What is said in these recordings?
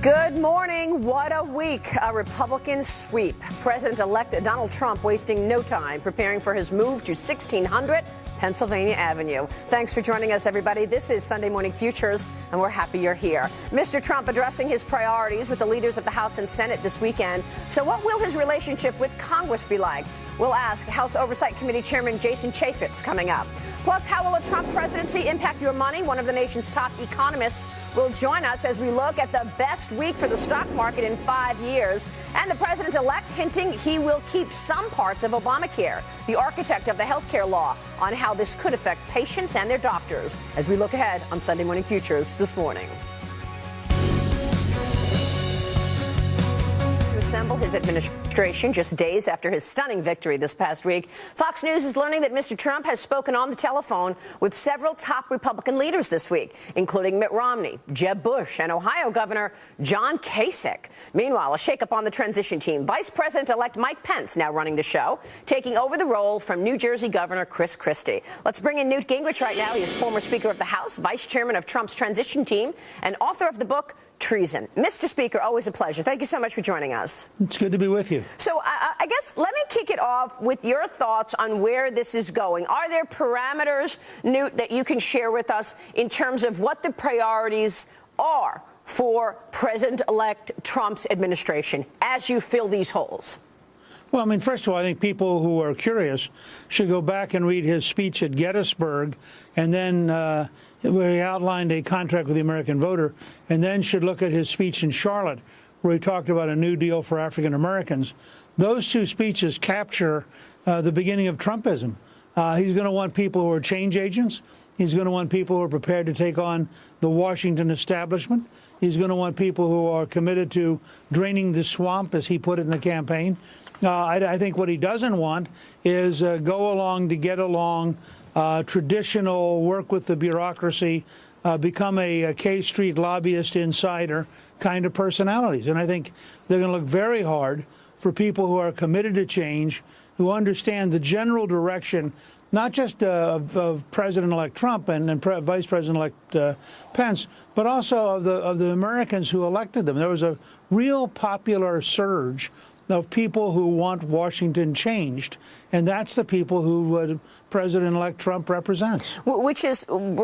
Good morning. What a week. A Republican sweep. President-elect Donald Trump wasting no time preparing for his move to 1600 Pennsylvania Avenue. Thanks for joining us, everybody. This is Sunday Morning Futures, and we're happy you're here. Mr. Trump addressing his priorities with the leaders of the House and Senate this weekend. So what will his relationship with Congress be like? We'll ask House Oversight Committee Chairman Jason Chaffetz coming up. Plus, how will a Trump presidency impact your money? One of the nation's top economists will join us as we look at the best week for the stock market in 5 years. And the president-elect hinting he will keep some parts of Obamacare, the architect of the health care law, on how this could affect patients and their doctors as we look ahead on Sunday Morning Futures this morning. Assemble his administration just days after his stunning victory this past week. Fox News is learning that Mr. Trump has spoken on the telephone with several top Republican leaders this week, including Mitt Romney, Jeb Bush, and Ohio Governor John Kasich. Meanwhile, a shakeup on the transition team. Vice President-elect Mike Pence now running the show, taking over the role from New Jersey Governor Chris Christie. Let's bring in Newt Gingrich right now. He is former Speaker of the House, Vice Chairman of Trump's transition team, and author of the book Treason. Mr. Speaker, always a pleasure. Thank you so much for joining us. It's good to be with you. So I guess let me kick it off with your thoughts on where this is going. Are there parameters, Newt, that you can share with us in terms of what the priorities are for President-elect Trump's administration as you fill these holes? Well, I mean, first of all, I think people who are curious should go back and read his speech at Gettysburg, and then where he outlined a contract with the American voter, and then should look at his speech in Charlotte, where he talked about a new deal for African Americans. Those two speeches capture the beginning of Trumpism. He's going to want people who are change agents. He's going to want people who are prepared to take on the Washington establishment. He's going to want people who are committed to draining the swamp, as he put it in the campaign. I think what he doesn't want is go along to get along, traditional work with the bureaucracy, become a K Street lobbyist insider kind of personalities. And I think they're going to look very hard for people who are committed to change, who understand the general direction, not just of President-elect Trump and Vice President-elect Pence, but also of the Americans who elected them. There was a real popular surge of people who want Washington changed, and that's the people who President-elect Trump represents. Which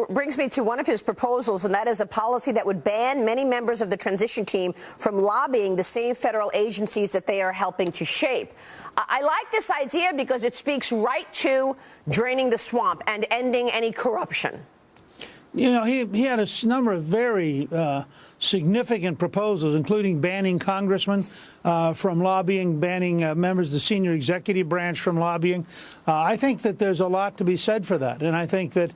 brings me to one of his proposals, and that is a policy that would ban many members of the transition team from lobbying the same federal agencies that they are helping to shape. I like this idea because it speaks right to draining the swamp and ending any corruption. You know, he had a number of very significant proposals, including banning congressmen from lobbying, banning members of the senior executive branch from lobbying. I think that there's a lot to be said for that. And I think that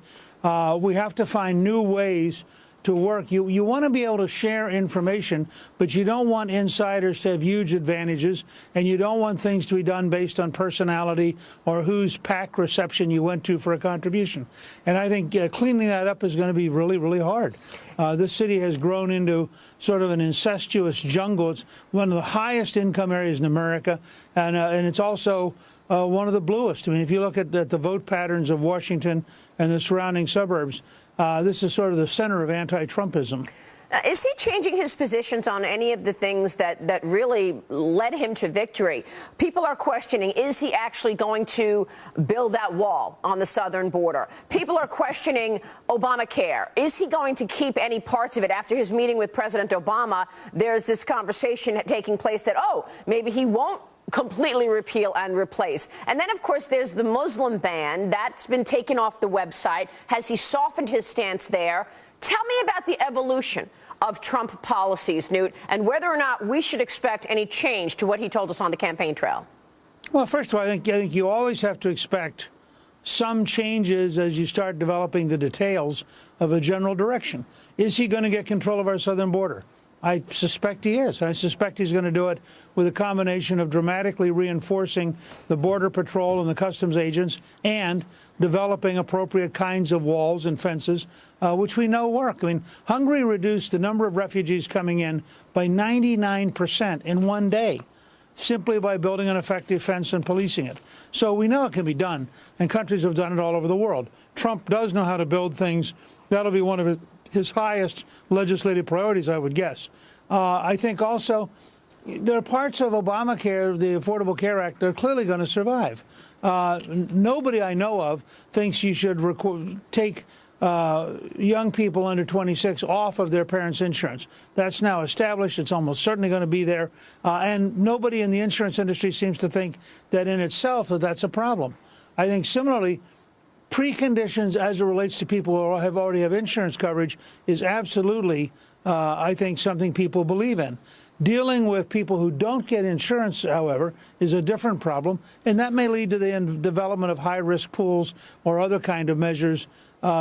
we have to find new ways to work. You want to be able to share information, but you don't want insiders to have huge advantages, and you don't want things to be done based on personality or whose PAC reception you went to for a contribution. And I think cleaning that up is going to be really, really hard. This city has grown into sort of an incestuous jungle. It's one of the highest income areas in America, and it's also one of the bluest. I mean, if you look at the vote patterns of Washington and the surrounding suburbs, this is sort of the center of anti-Trumpism. Is he changing his positions on any of the things that really led him to victory? People are questioning, is he actually going to build that wall on the southern border? People are questioning Obamacare. Is he going to keep any parts of it? After his meeting with President Obama, there's this conversation taking place that, oh, maybe he won't completely repeal and replace. And then, of course, there's the Muslim ban. That's been taken off the website. Has he softened his stance there? Tell me about the evolution of Trump policies, Newt, and whether or not we should expect any change to what he told us on the campaign trail. Well, first of all, I think you always have to expect some changes as you start developing the details of a general direction. Is he going to get control of our southern border? I suspect he is. I suspect he's going to do it with a combination of dramatically reinforcing the Border Patrol and the customs agents and developing appropriate kinds of walls and fences, which we know work. I mean, Hungary reduced the number of refugees coming in by 99% in one day, simply by building an effective fence and policing it. So we know it can be done, and countries have done it all over the world. Trump does know how to build things. That'll be one of his highest legislative priorities, I would guess. I think also there are parts of Obamacare, the Affordable Care Act, that are clearly going to survive. Nobody I know of thinks you should take young people under 26 off of their parents' insurance. That's now established. It's almost certainly going to be there. And nobody in the insurance industry seems to think that in itself that's a problem. I think similarly, preconditions as it relates to people who already have insurance coverage is absolutely, I think, something people believe in. Dealing with people who don't get insurance, however, is a different problem, and that may lead to the development of high-risk pools or other kind of measures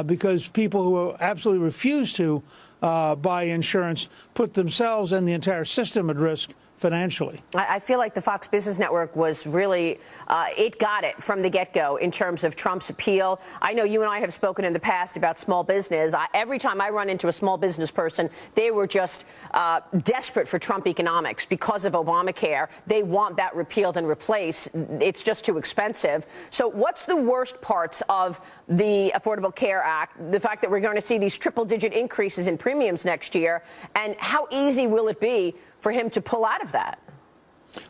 because people who absolutely refuse to buy insurance put themselves and the entire system at risk financially. I feel like the Fox Business Network was really, it got it from the get-go in terms of Trump's appeal. I know you and I have spoken in the past about small business. Every time I run into a small business person, they were just desperate for Trump economics because of Obamacare. They want that repealed and replaced. It's just too expensive. So what's the worst parts of the Affordable Care Act? The fact that we're going to see these triple-digit increases in premiums next year, and how easy will it be for him to pull out of that?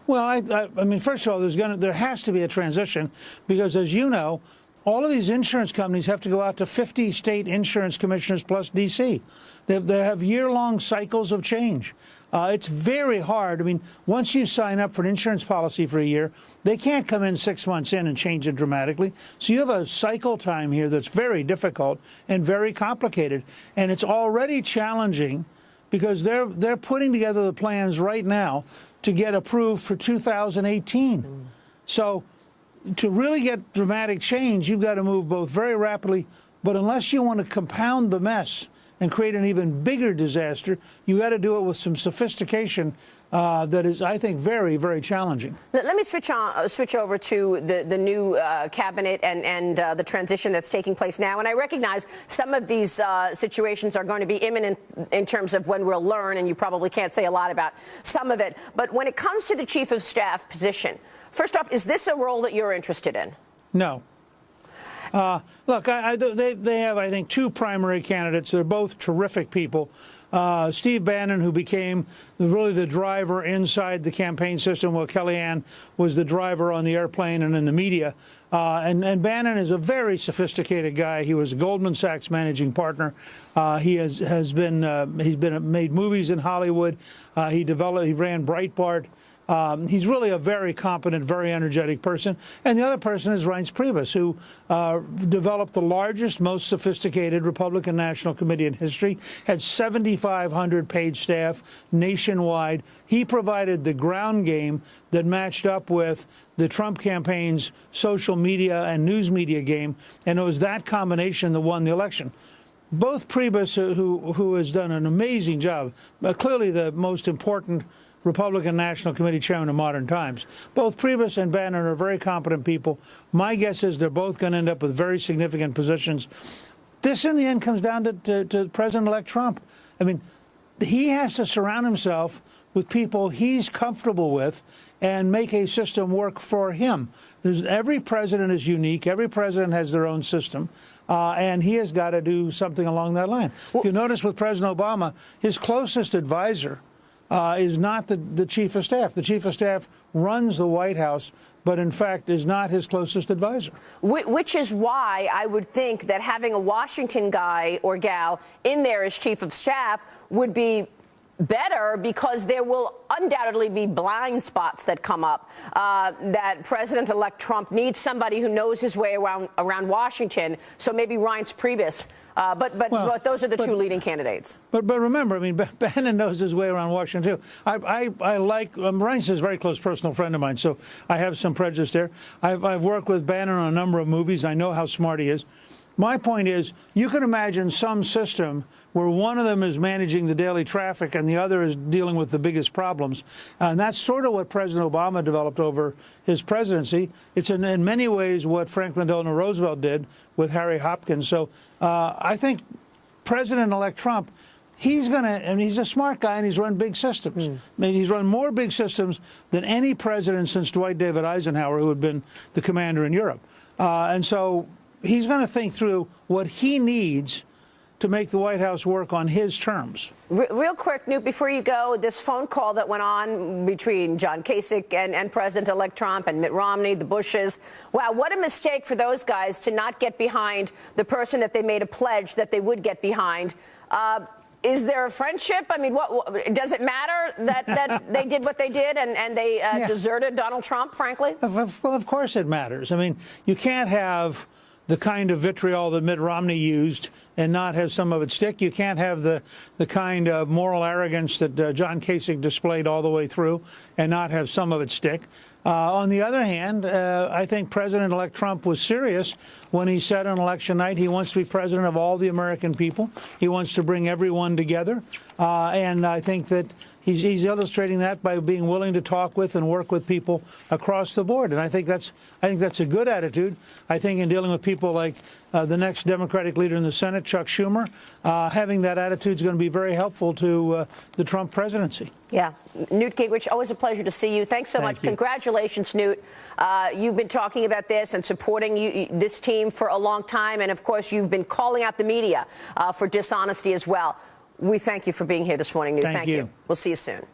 Well, I mean, first of all, there has to be a transition because, as you know, all of these insurance companies have to go out to 50 state insurance commissioners plus D.C. They have year-long cycles of change. It's very hard. I mean, once you sign up for an insurance policy for a year, they can't come in 6 months in and change it dramatically. So you have a cycle time here that's very difficult and very complicated. And it's already challenging because they're putting together the plans right now to get approved for 2018. So to really get dramatic change, you've got to move both very rapidly, but unless you want to compound the mess and create an even bigger disaster, you got to do it with some sophistication that is, I think, very, very challenging. Let me switch over to the new cabinet and the transition that's taking place now. And I recognize some of these situations are going to be imminent in terms of when we'll learn, and you probably can't say a lot about some of it. But when it comes to the chief of staff position, first off, is this a role that you're interested in? No. Look, they have, I think, two primary candidates. They're both terrific people. Steve Bannon, who became really the driver inside the campaign system, while Kellyanne was the driver on the airplane and in the media. And Bannon is a very sophisticated guy. He was a Goldman Sachs managing partner. He has made movies in Hollywood. He ran Breitbart. He's really a very competent, very energetic person. And the other person is Reince Priebus, who developed the largest, most sophisticated Republican National Committee in history, had 7,500 staff nationwide. He provided the ground game that matched up with the Trump campaign's social media and news media game, and it was that combination that won the election. Both Priebus, who has done an amazing job, clearly the most important Republican National Committee chairman of modern times. Both Priebus and Bannon are very competent people. My guess is they're both going to end up with very significant positions. This, in the end, comes down to President-elect Trump. I mean, he has to surround himself with people he's comfortable with and make a system work for him. Every president is unique. Every president has their own system. And he has got to do something along that line. If you notice with President Obama, his closest advisor is not the chief of staff. The chief of staff runs the White House, but in fact is not his closest advisor. Which is why I would think that having a Washington guy or gal in there as chief of staff would be better, because there will undoubtedly be blind spots that come up, that President-elect Trump needs somebody who knows his way around Washington. So maybe Reince Priebus. But those are the two leading candidates. But remember, I mean, Bannon knows his way around Washington, too. I like Reince is a very close personal friend of mine, so I have some prejudice there. I've worked with Bannon on a number of movies. I know how smart he is. My point is, you can imagine some system where one of them is managing the daily traffic and the other is dealing with the biggest problems. And that's sort of what President Obama developed over his presidency. It's in many ways what Franklin Delano Roosevelt did with Harry Hopkins. So I think President-elect Trump, he's a smart guy, and he's run big systems. I mean, he's run more big systems than any president since Dwight David Eisenhower, who had been the commander in Europe. And so he's going to think through what he needs to make the White House work on his terms. Real quick, Newt, before you go, this phone call that went on between John Kasich and President-elect Trump and Mitt Romney, the Bushes. Wow, what a mistake for those guys to not get behind the person that they made a pledge that they would get behind. Is there a friendship? I mean, what does it matter that they did what they did and they deserted Donald Trump, frankly? Well, of course it matters. I mean, you can't have the kind of vitriol that Mitt Romney used and not have some of it stick. You can't have the kind of moral arrogance that John Kasich displayed all the way through and not have some of it stick. On the other hand, I think President-elect Trump was serious when he said on election night he wants to be president of all the American people. He wants to bring everyone together. And I think that he's illustrating that by being willing to talk with and work with people across the board. And I think that's a good attitude. I think in dealing with people like the next Democratic leader in the Senate, Chuck Schumer, having that attitude is going to be very helpful to the Trump presidency. Yeah. Newt Gingrich, always a pleasure to see you. Thanks so much. Thank you. Congratulations, Newt. You've been talking about this and supporting this team for a long time. And, of course, you've been calling out the media for dishonesty as well. We thank you for being here this morning, Newt. Thank you. We'll see you soon.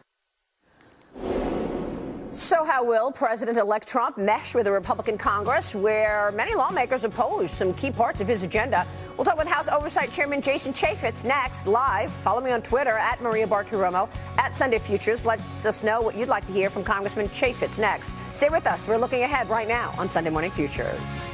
So how will President-elect Trump mesh with the Republican Congress, where many lawmakers oppose some key parts of his agenda? We'll talk with House Oversight Chairman Jason Chaffetz next, live. Follow me on Twitter, at Maria Bartiromo, at Sunday Futures. Let us know what you'd like to hear from Congressman Chaffetz next. Stay with us. We're looking ahead right now on Sunday Morning Futures.